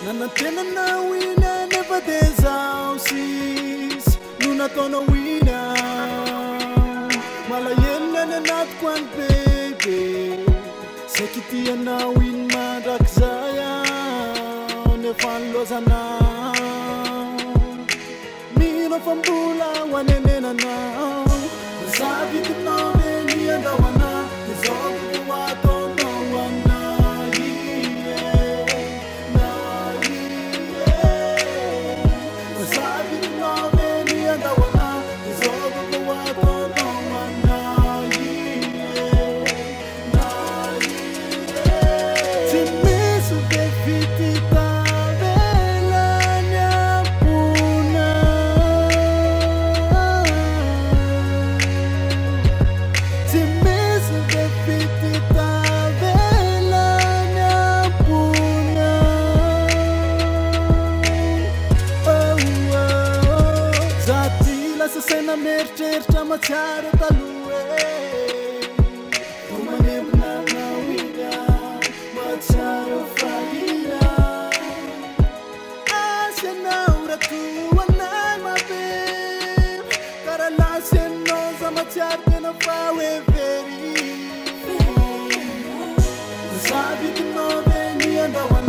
Nana tena na wina never desao sis Nuna tona wina Mala yena na nat kwan baby Sekitia na win madak zaya Ne fan lozana Mino fambula wanenena na Zabi tinove ni andawana Nizogu wato no wana Sena merchercha macharo talue Umanemna na wina macharo faira Asena uratuwa na mabib Karala senoza macharte na fawe veri Sabi kinove ni andawana